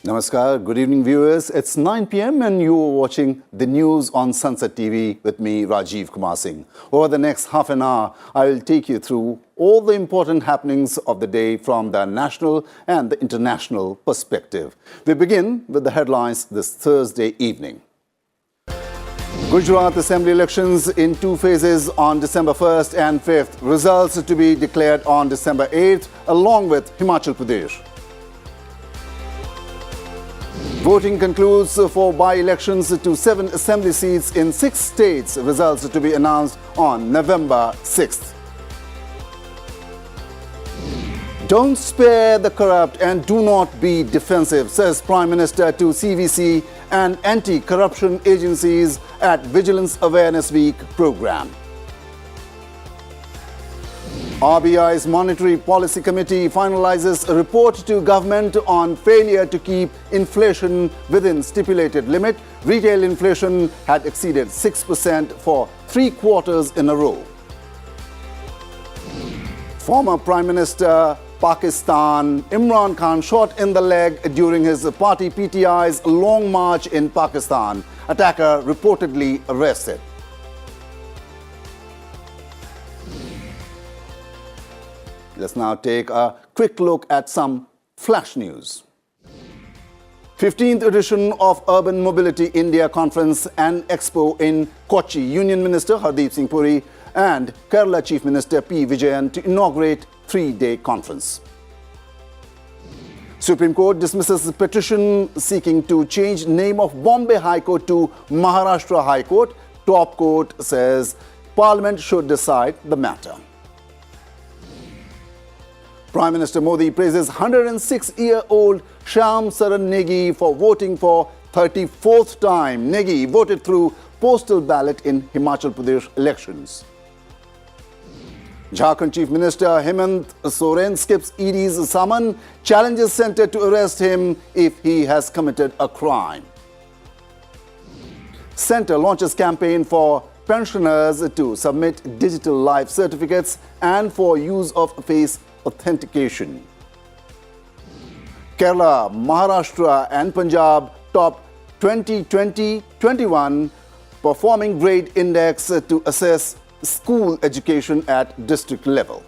Namaskar, good evening viewers. It's 9 p.m. and you are watching the news on Sansad TV with me, Rajiv Kumar Singh. Over the next half an hour, I will take you through all the important happenings of the day from the national and the international perspective. We begin with the headlines this Thursday evening. Gujarat Assembly elections in two phases on December 1st and 5th. Results to be declared on December 8th, along with Himachal Pradesh. Voting concludes for by-elections to 7 assembly seats in 6 states. Results to be announced on November 6th. Don't spare the corrupt and do not be defensive, says Prime Minister to CVC and anti-corruption agencies at Vigilance Awareness Week program. RBI's Monetary Policy Committee finalizes a report to government on failure to keep inflation within stipulated limit. Retail inflation had exceeded 6% for 3 quarters in a row. Former Prime Minister Pakistan Imran Khan shot in the leg during his party PTI's long march in Pakistan. Attacker reportedly arrested. Let's now take a quick look at some flash news. 15th edition of Urban Mobility India Conference and Expo in Kochi. Union Minister Hardeep Singh Puri and Kerala Chief Minister P. Vijayan to inaugurate 3-day conference. Supreme Court dismisses petition seeking to change name of Bombay High Court to Maharashtra High Court. Top Court says Parliament should decide the matter. Prime Minister Modi praises 106-year-old Shyam Saran Negi for voting for 34th time. Negi voted through postal ballot in Himachal Pradesh elections. Jharkhand Chief Minister Hemant Soren skips ED's summon, challenges centre to arrest him if he has committed a crime. Centre launches campaign for pensioners to submit digital life certificates and for use of face authentication. Kerala, Maharashtra and Punjab top 2020-21 performing grade index to assess school education at district level.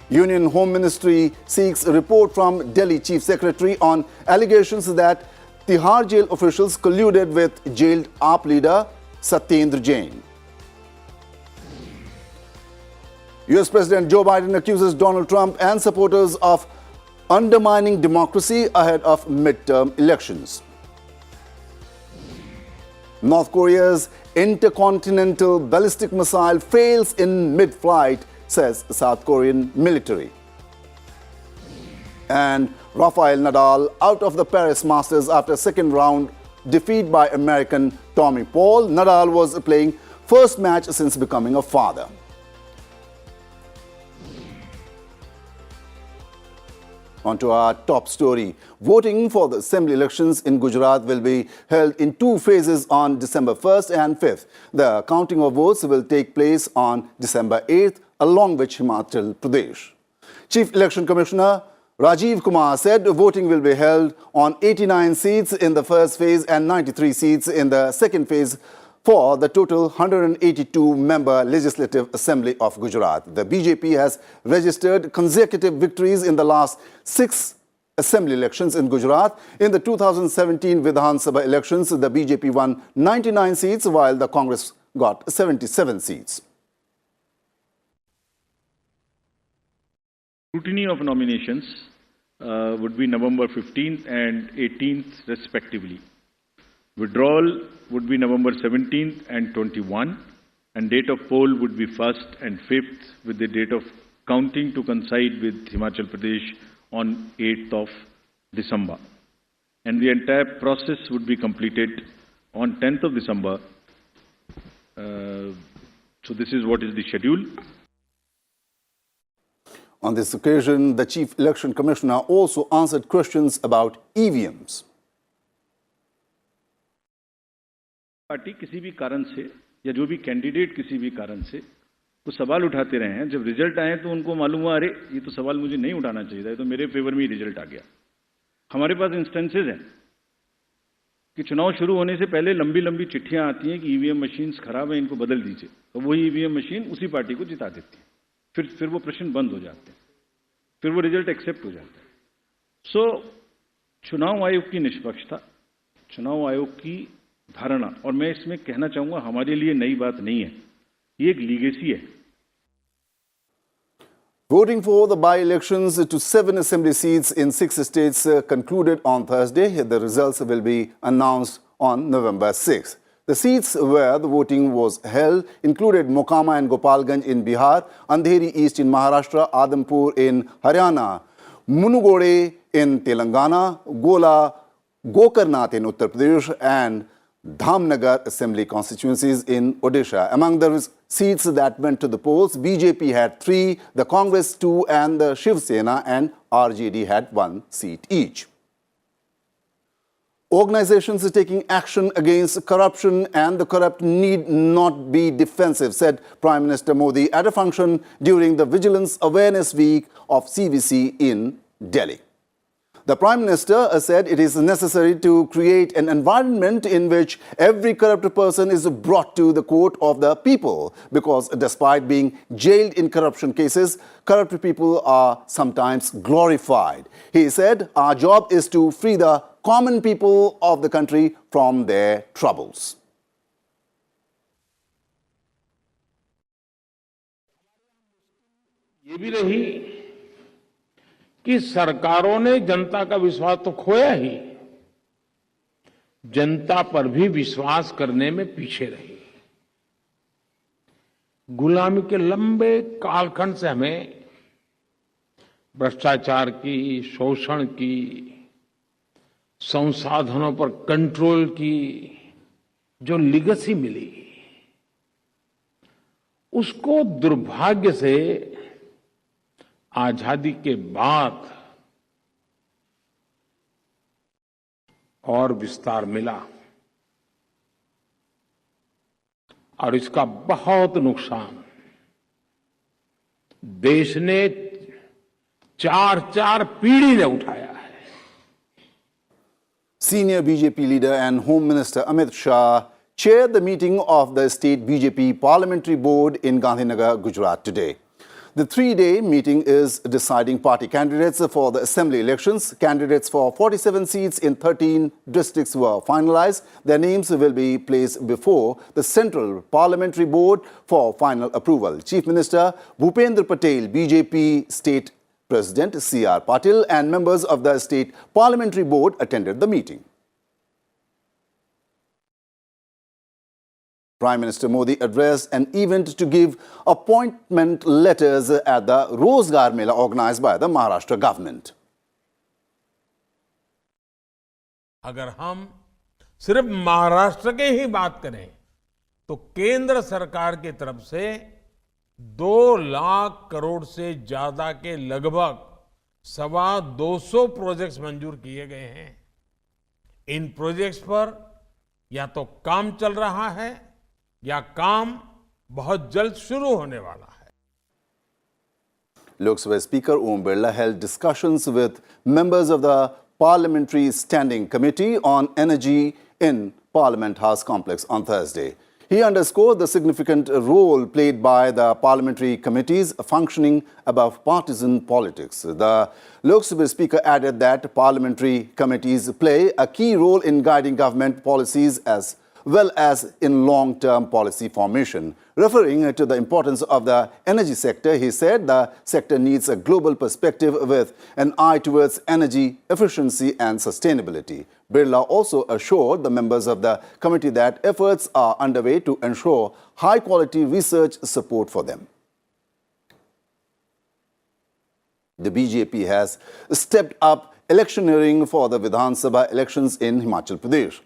Union Home Ministry seeks a report from Delhi Chief Secretary on allegations that Tihar jail officials colluded with jailed AAP leader Satyendra Jain. US President Joe Biden accuses Donald Trump and supporters of undermining democracy ahead of midterm elections. North Korea's intercontinental ballistic missile fails in mid-flight, says South Korean military. And Rafael Nadal out of the Paris Masters after second round defeat by American Tommy Paul. Nadal was playing first match since becoming a father. On to our top story. Voting for the assembly elections in Gujarat will be held in 2 phases on December 1st and 5th. The counting of votes will take place on December 8th, along with Himachal Pradesh. Chief Election Commissioner Rajiv Kumar said voting will be held on 89 seats in the first phase and 93 seats in the second phase for the total 182-member Legislative Assembly of Gujarat. The BJP has registered consecutive victories in the last 6 assembly elections in Gujarat. In the 2017 Vidhan Sabha elections, the BJP won 99 seats while the Congress got 77 seats. Scrutiny of nominations would be November 15th and 18th respectively. Withdrawal would be November 17th and 21, and date of poll would be 1st and 5th, with the date of counting to coincide with Himachal Pradesh on 8th of December. And the entire process would be completed on 10th of December. So this is what is the schedule. On this occasion, the Chief Election Commissioner also answered questions about EVMs. Party किसी भी कारण से या जो भी candidate किसी भी कारण से वो सवाल उठाते रहे हैं, जब रिजल्ट आए तो उनको मालूम हुआ अरे ये तो सवाल मुझे नहीं उठाना चाहिए था, ये तो मेरे फेवर में ही रिजल्ट आ गया। हमारे पास इंस्टेंसेस हैं कि चुनाव शुरू होने से पहले लंबी लंबी चिट्ठियां आती हैं कि ईवीएम मशीन्स खराब हैं, इनको बदल दीजिए, तो वही ईवीएम मशीन उसी पार्टी को जिता देती है। फिर वो प्रश्न बंद हो जाते हैं, फिर वो रिजल्ट एक्सेप्ट हो जाता है। सो चुनाव आयोग की निष्पक्षता, चुनाव आयोग की धारणा, और मैं इसमें कहना चाहूंगा हमारे लिए नई बात नहीं है, ये एक लीगेसी है। Voting for the by-elections to 7 assembly seats in 6 states concluded on Thursday. The results will be announced on November 6th. The seats where the voting was held included Mokama and Gopalganj in Bihar, Andheri East in Maharashtra, Adampur in Haryana, Munugode in Telangana, Gokarnath in Uttar Pradesh, and Dhamnagar assembly constituencies in Odisha. Among the seats that went to the polls, BJP had 3, the Congress 2, and the Shiv Sena and RJD had 1 seat each. Organizations are taking action against corruption and the corrupt need not be defensive, said Prime Minister Modi at a function during the Vigilance Awareness Week of CVC in Delhi. The Prime Minister said it is necessary to create an environment in which every corrupt person is brought to the court of the people, because despite being jailed in corruption cases, corrupt people are sometimes glorified. He said, our job is to free the common people of the country from their troubles. ये भी रही कि सरकारों ने जनता का विश्वास तो खोया ही, जनता पर भी विश्वास करने में पीछे रही। गुलामी के लंबे कालखंड से हमें भ्रष्टाचार की, शोषण की, संसाधनों पर कंट्रोल की जो लीगेसी मिली, उसको दुर्भाग्य से आजादी के बाद और विस्तार मिला और इसका बहुत नुकसान देश ने 4 पीढ़ी ने उठाया है। Senior BJP leader and Home Minister Amit Shah chaired the meeting of the State BJP Parliamentary Board in Gandhinagar, Gujarat today. The 3-day meeting is deciding party candidates for the assembly elections. Candidates for 47 seats in 13 districts were finalized. Their names will be placed before the Central Parliamentary Board for final approval. Chief Minister Bhupendra Patel, BJP State President C.R. Patil, and members of the State Parliamentary Board attended the meeting. Prime Minister Modi addressed an event to give appointment letters at the Rozgar Mela organized by the Maharashtra government. अगर हम सिर्फ महाराष्ट्र के ही बात करें तो केंद्र सरकार की तरफ से 2 लाख करोड़ से ज्यादा के लगभग 250 प्रोजेक्ट्स मंजूर किए गए हैं। इन प्रोजेक्ट्स पर या तो काम चल रहा है या काम बहुत जल्द शुरू होने वाला है। Lok Sabha Speaker Om Birla held discussions with members of the Parliamentary Standing Committee on Energy in Parliament House Complex on Thursday. He underscored the significant role played by the parliamentary committees functioning above partisan politics. The Lok Sabha Speaker added that parliamentary committees play a key role in guiding government policies as well as in long-term policy formation. Referring to the importance of the energy sector, he said the sector needs a global perspective with an eye towards energy efficiency and sustainability. Birla also assured the members of the committee that efforts are underway to ensure high-quality research support for them. The BJP has stepped up electioneering for the Vidhan Sabha elections in Himachal Pradesh.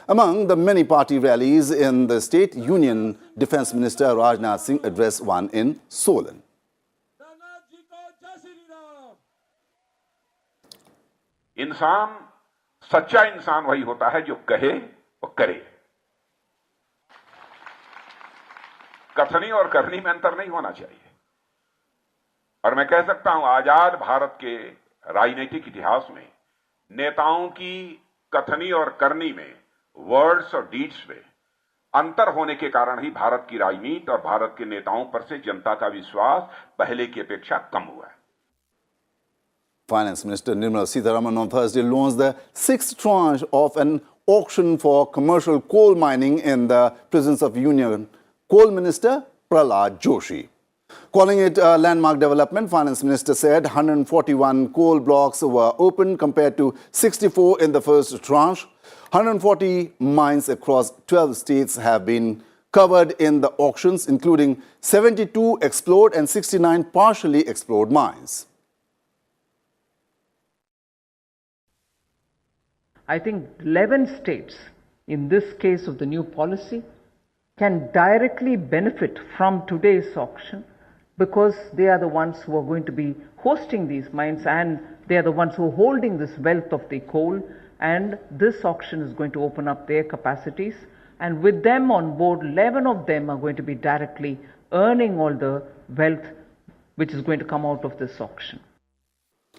Among the many party rallies in the state, Union Defence Minister Rajnath Singh addressed one in Solan. इंसान, सच्चा इंसान वही होता है जो कहे और करे। कथनी और करनी में अंतर नहीं होना चाहिए। और मैं कह सकता हूं आजाद भारत के राजनीतिक इतिहास में नेताओं की कथनी और करनी में, वर्ड्स और डीड्स में अंतर होने के कारण ही भारत की राजनीति और भारत के नेताओं पर से जनता का विश्वास पहले की अपेक्षा कम हुआ है. Finance Minister Nirmala Sitharaman on Thursday launched the sixth tranche of an auction for commercial coal mining in the presence of Union Coal Minister Prahlad Joshi. Calling it a landmark development, Finance Minister said 141 coal blocks were opened compared to 64 in the first tranche. 140 mines across 12 states have been covered in the auctions, including 72 explored and 69 partially explored mines. I think 11 states, in this case of the new policy, can directly benefit from today's auction because they are the ones who are going to be hosting these mines and they are the ones who are holding this wealth of the coal, and this auction is going to open up their capacities, and with them on board, 11 of them are going to be directly earning all the wealth which is going to come out of this auction.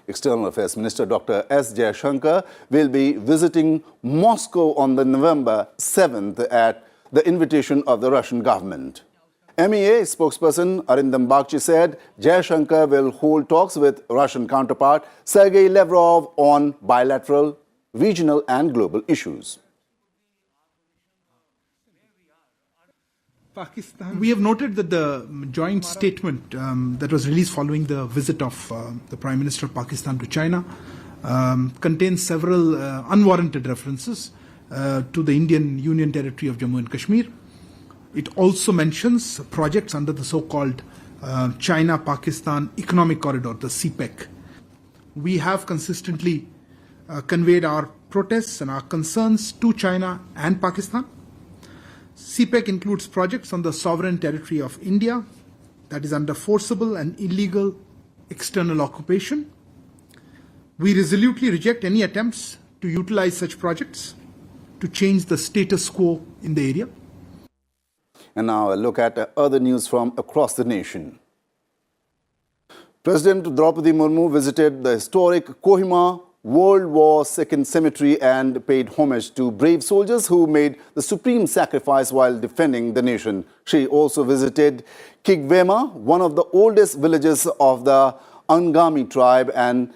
External Affairs Minister Dr. S. Jaishankar will be visiting Moscow on the November 7th at the invitation of the Russian government. MEA spokesperson Arindam Bagchi said Jaishankar will hold talks with Russian counterpart Sergei Lavrov on bilateral, regional and global issues. Pakistan. We have noted that the joint statement that was released following the visit of the Prime Minister of Pakistan to China contains several unwarranted references to the Indian Union Territory of Jammu and Kashmir. It also mentions projects under the so-called China-Pakistan Economic Corridor, the CPEC. We have consistently conveyed our protests and our concerns to China and Pakistan. CPEC includes projects on the sovereign territory of India that is under forcible and illegal external occupation. We resolutely reject any attempts to utilize such projects to change the status quo in the area. And now a look at other news from across the nation. President Draupadi Murmu visited the historic Kohima World War II Cemetery and paid homage to brave soldiers who made the supreme sacrifice while defending the nation. She also visited Kigwema, one of the oldest villages of the Angami tribe, and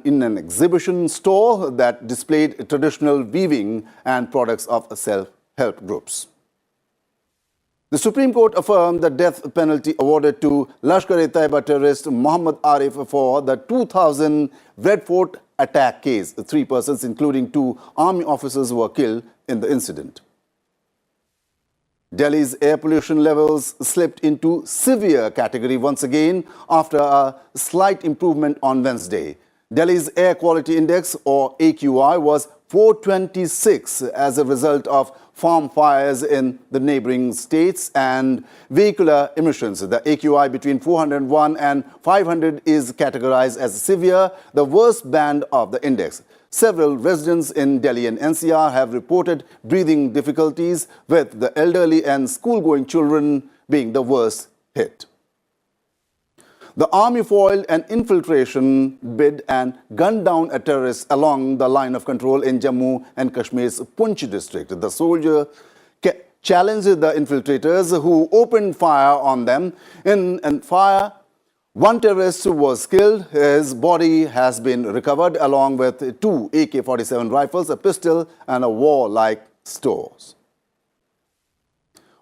in an exhibition store that displayed traditional weaving and products of self-help groups. The Supreme Court affirmed the death penalty awarded to Lashkar-e-Taiba terrorist Muhammad Arif for the 2000 Red Fort attack case. 3 persons, including 2 army officers, were killed in the incident. Delhi's air pollution levels slipped into severe category once again after a slight improvement on Wednesday. Delhi's air quality index, or AQI, was 426 as a result of farm fires in the neighboring states and vehicular emissions. The AQI between 401 and 500 is categorized as severe, the worst band of the index. Several residents in Delhi and NCR have reported breathing difficulties, with the elderly and school-going children being the worst hit. The army foiled an infiltration bid and gunned down a terrorist along the line of control in Jammu and Kashmir's Poonch district. The soldier challenged the infiltrators, who opened fire on them. In fire, one terrorist was killed. His body has been recovered along with 2 AK-47 rifles, a pistol and a warlike stores.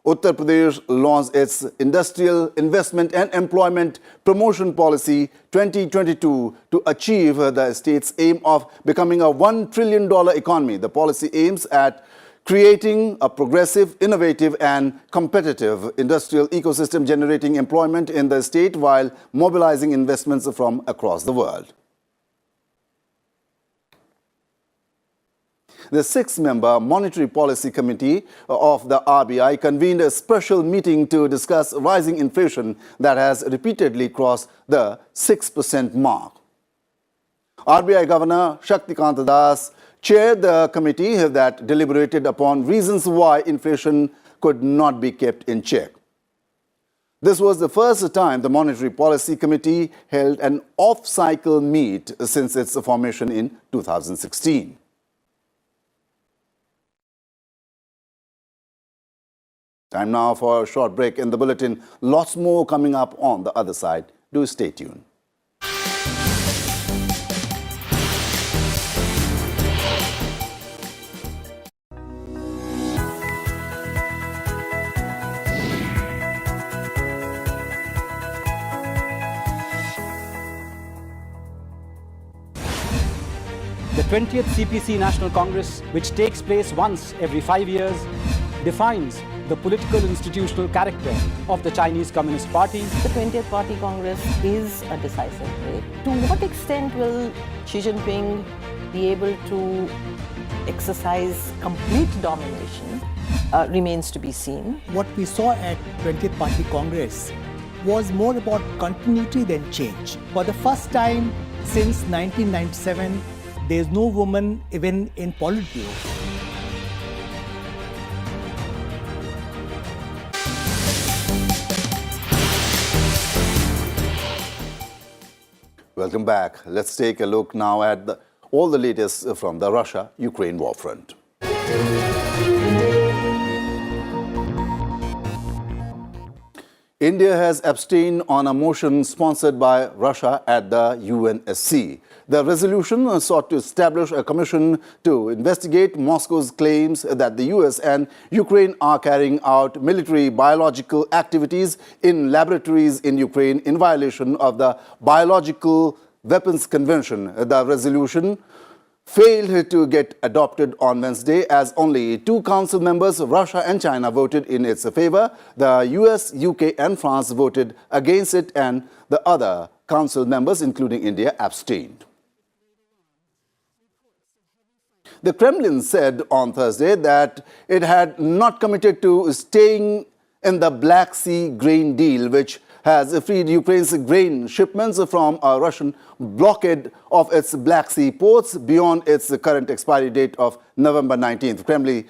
Uttar Pradesh launched its Industrial Investment and Employment Promotion Policy 2022 to achieve the state's aim of becoming a $1 trillion economy. The policy aims at creating a progressive, innovative and competitive industrial ecosystem, generating employment in the state while mobilizing investments from across the world. The 6-member Monetary Policy Committee of the RBI convened a special meeting to discuss rising inflation that has repeatedly crossed the 6% mark. RBI Governor Shaktikant Das chaired the committee that deliberated upon reasons why inflation could not be kept in check. This was the first time the Monetary Policy Committee held an off-cycle meet since its formation in 2016. Time now for a short break in the bulletin. Lots more coming up on the other side. Do stay tuned. The 20th CPC National Congress, which takes place once every 5 years, defines the political institutional character of the Chinese Communist Party. The 20th Party Congress is a decisive break. To what extent will Xi Jinping be able to exercise complete domination remains to be seen. What we saw at 20th Party Congress was more about continuity than change. For the first time since 1997, there is no woman even in Politburo. Welcome back. Let's take a look now at all the latest from the Russia-Ukraine war front. India has abstained on a motion sponsored by Russia at the UNSC. The resolution sought to establish a commission to investigate Moscow's claims that the US and Ukraine are carrying out military biological activities in laboratories in Ukraine in violation of the Biological Weapons Convention. The resolution failed to get adopted on Wednesday as only 2 council members, Russia and China, voted in its favor. The US, UK and France voted against it, and the other council members, including India, abstained. The Kremlin said on Thursday that it had not committed to staying in the Black Sea grain deal, which has freed Ukraine's grain shipments from a Russian blockade of its Black Sea ports beyond its current expiry date of November 19th. Kremlin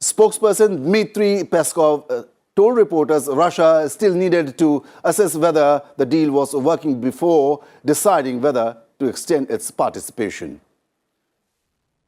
spokesperson Dmitry Peskov told reporters Russia still needed to assess whether the deal was working before deciding whether to extend its participation.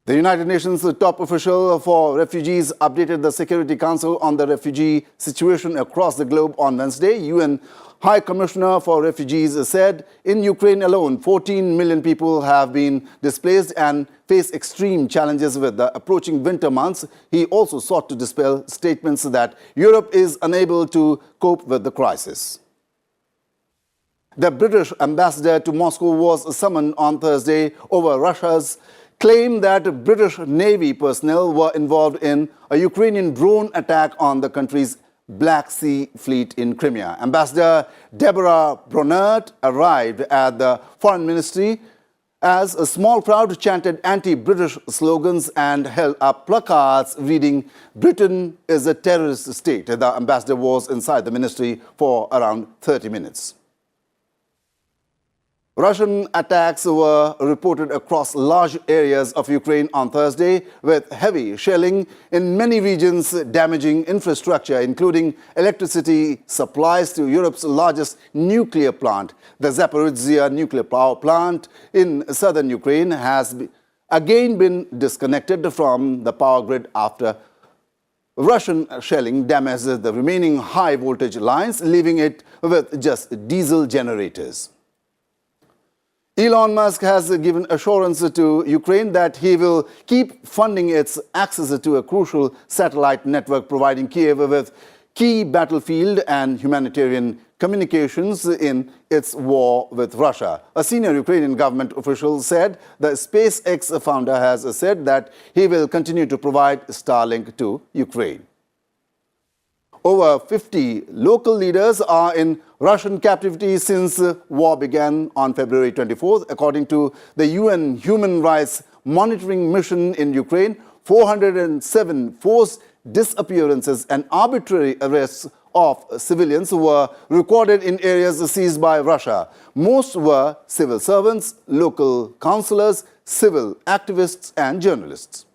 The United Nations top official for refugees updated the Security Council on the refugee situation across the globe on Wednesday. UN High Commissioner for Refugees said in Ukraine alone, 14 million people have been displaced and face extreme challenges with the approaching winter months. He also sought to dispel statements that Europe is unable to cope with the crisis. The British ambassador to Moscow was summoned on Thursday over Russia's claim that British Navy personnel were involved in a Ukrainian drone attack on the country's Black Sea Fleet in Crimea. Ambassador Deborah Bronert arrived at the Foreign Ministry as a small crowd chanted anti-British slogans and held up placards reading, "Britain is a terrorist state." The ambassador was inside the ministry for around 30 minutes. Russian attacks were reported across large areas of Ukraine on Thursday, with heavy shelling in many regions damaging infrastructure, including electricity supplies to Europe's largest nuclear plant. The Zaporizhzhia nuclear power plant in southern Ukraine has again been disconnected from the power grid after Russian shelling damaged the remaining high-voltage lines, leaving it with just diesel generators. Elon Musk has given assurance to Ukraine that he will keep funding its access to a crucial satellite network, providing Kiev with key battlefield and humanitarian communications in its war with Russia. A senior Ukrainian government official said the SpaceX founder has said that he will continue to provide Starlink to Ukraine. Over 50 local leaders are in Russian captivity since war began on February 24th. According to the UN Human Rights Monitoring Mission in Ukraine, 407 forced disappearances and arbitrary arrests of civilians were recorded in areas seized by Russia. Most were civil servants, local councillors, civil activists and journalists.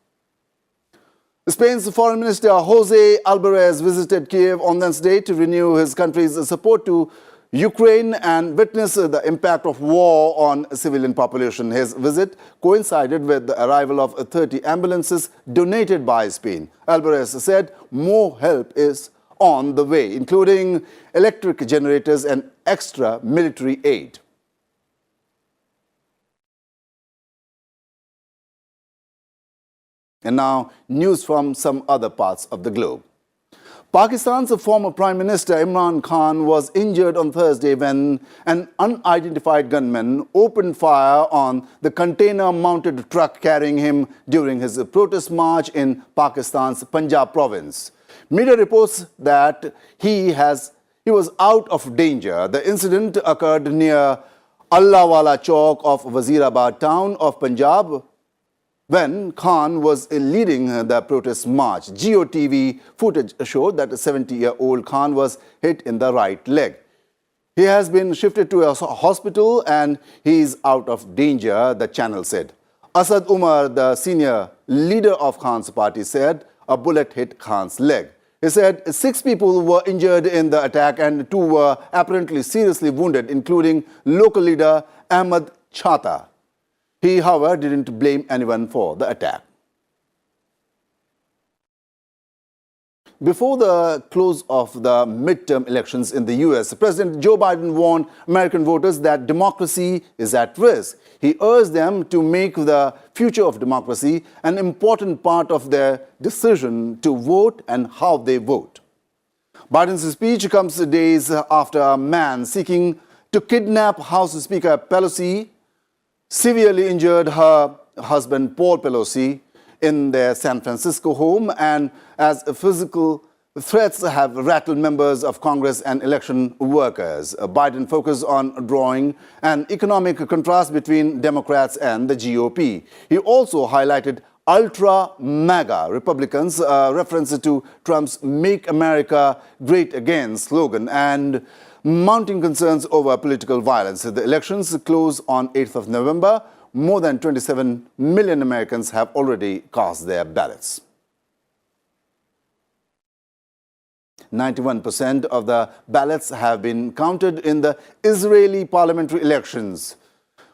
Spain's Foreign Minister Jose Alvarez visited Kiev on Wednesday to renew his country's support to Ukraine and witness the impact of war on civilian population. His visit coincided with the arrival of 30 ambulances donated by Spain. Alvarez said more help is on the way, including electric generators and extra military aid. And now, news from some other parts of the globe. Pakistan's former Prime Minister Imran Khan was injured on Thursday when an unidentified gunman opened fire on the container-mounted truck carrying him during his protest march in Pakistan's Punjab province. Media reports that he was out of danger. The incident occurred near Allahwala Chowk of Wazirabad town of Punjab, when Khan was leading the protest march. GOTV footage showed that a 70-year-old Khan was hit in the right leg. He has been shifted to a hospital and he is out of danger, the channel said. Asad Umar, the senior leader of Khan's party, said a bullet hit Khan's leg. He said 6 people were injured in the attack and 2 were apparently seriously wounded, including local leader Ahmad Chata. He, however, didn't blame anyone for the attack. Before the close of the midterm elections in the US, President Joe Biden warned American voters that democracy is at risk. He urged them to make the future of democracy an important part of their decision to vote and how they vote. Biden's speech comes days after a man seeking to kidnap House Speaker Pelosi severely injured her husband Paul Pelosi in their San Francisco home, and as physical threats have rattled members of Congress and election workers. Biden focused on drawing an economic contrast between Democrats and the GOP. He also highlighted ultra-MAGA Republicans, reference to Trump's Make America Great Again slogan, and mounting concerns over political violence. The elections close on 8th of November. More than 27 million Americans have already cast their ballots. 91% of the ballots have been counted in the Israeli parliamentary elections.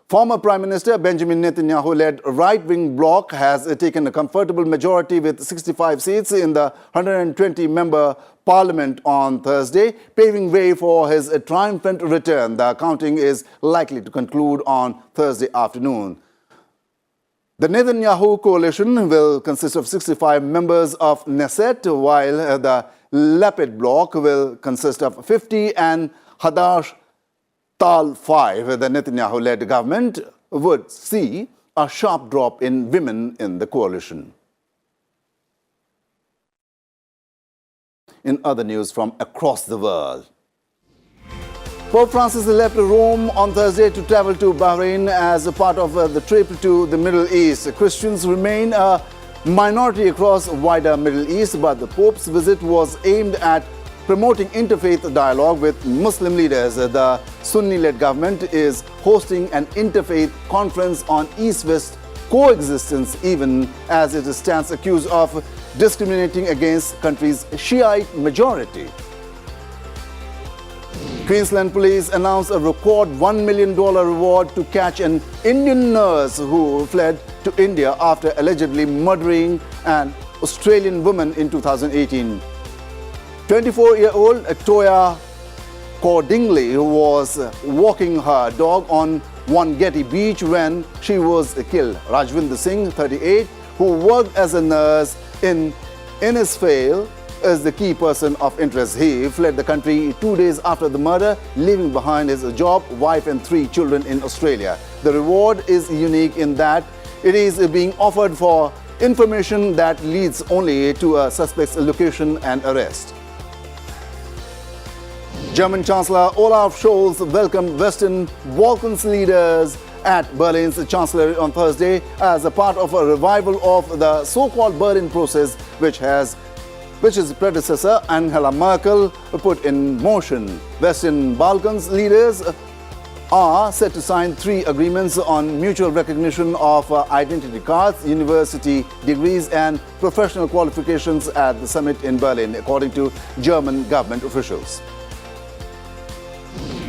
Former Prime Minister Benjamin Netanyahu-led right-wing bloc has taken a comfortable majority with 65 seats in the 120-member parliament on Thursday, paving way for his triumphant return. The counting is likely to conclude on Thursday afternoon. The Netanyahu coalition will consist of 65 members of Knesset, while the Lapid bloc will consist of 50 and Hadash Tal 5. The Netanyahu-led government would see a sharp drop in women in the coalition. In other news from across the world, Pope Francis left Rome on Thursday to travel to Bahrain as a part of the trip to the Middle East. Christians remain a minority across wider Middle East, but the Pope's visit was aimed at promoting interfaith dialogue with Muslim leaders. The Sunni-led government is hosting an interfaith conference on East-West coexistence, even as it stands accused of discriminating against country's Shiite majority. Queensland police announced a record $1 million reward to catch an Indian nurse who fled to India after allegedly murdering an Australian woman in 2018. 24-year-old Toya Cordingley was walking her dog on Wangeti Beach when she was killed. Rajvinder Singh, 38, who worked as a nurse in Innisfail, is the key person of interest. He fled the country 2 days after the murder, leaving behind his job, wife and 3 children in Australia. The reward is unique in that it is being offered for information that leads only to a suspect's location and arrest. German Chancellor Olaf Scholz welcomed Western Balkans leaders at Berlin's Chancellery on Thursday as a part of a revival of the so-called Berlin process, which his predecessor Angela Merkel put in motion. Western Balkans leaders are set to sign 3 agreements on mutual recognition of identity cards, university degrees and professional qualifications at the summit in Berlin, according to German government officials.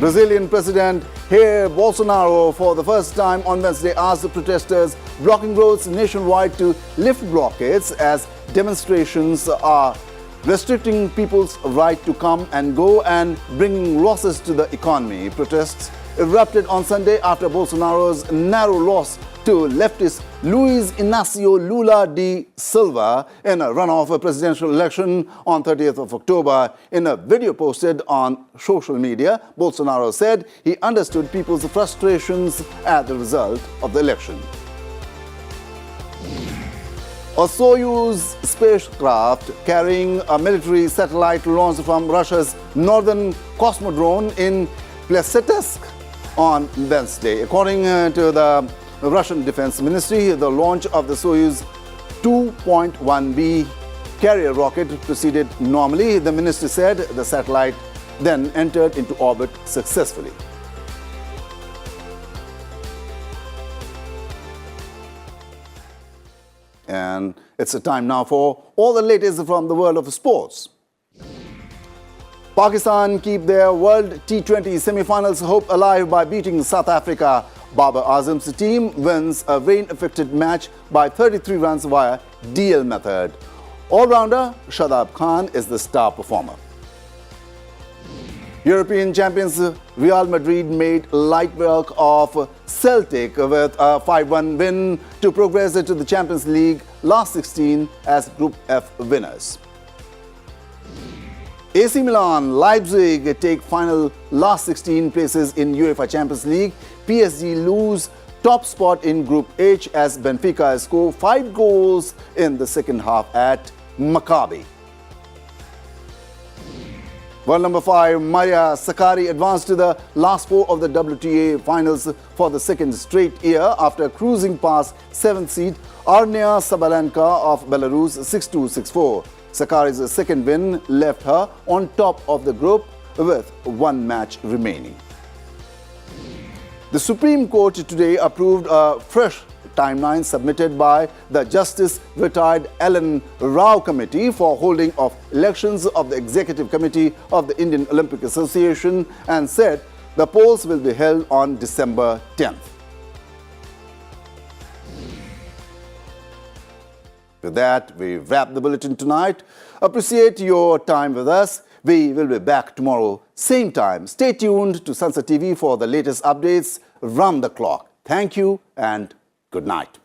Brazilian President Jair Bolsonaro, for the first time on Wednesday, asked the protesters blocking roads nationwide to lift blockades as demonstrations are restricting people's right to come and go and bringing losses to the economy. Protests erupted on Sunday after Bolsonaro's narrow loss to leftist Luiz Inácio Lula da Silva in a runoff presidential election on 30th of October. In a video posted on social media, Bolsonaro said he understood people's frustrations at the result of the election. A Soyuz spacecraft carrying a military satellite launched from Russia's northern cosmodrome in Plesetsk on Wednesday. According to the Russian Defense Ministry, the launch of the Soyuz 2.1B carrier rocket proceeded normally. The ministry said the satellite then entered into orbit successfully. And it's a time now for all the latest from the world of sports. Pakistan keep their World T20 semi-finals hope alive by beating South Africa. Babar Azam's team wins a rain-affected match by 33 runs via DL method. All-rounder Shadab Khan is the star performer. European champions Real Madrid made light work of Celtic with a 5-1 win to progress to the Champions League last 16 as Group F winners. AC Milan, Leipzig take final last 16 places in UEFA Champions League. PSG lose top spot in Group H as Benfica score 5 goals in the second half at Maccabi. World number 5, Maria Sakkari advanced to the last 4 of the WTA finals for the second straight year after cruising past 7th seed Arnia Sabalenka of Belarus 6-2, 6-4. Sakkari's second win left her on top of the group with 1 match remaining. The Supreme Court today approved a fresh timeline submitted by the Justice Retired Ellen Rao Committee for holding of elections of the Executive Committee of the Indian Olympic Association and said the polls will be held on December 10th. With that, we wrap the bulletin tonight. Appreciate your time with us. We will be back tomorrow, same time. Stay tuned to Sansad TV for the latest updates round the clock. Thank you and good night.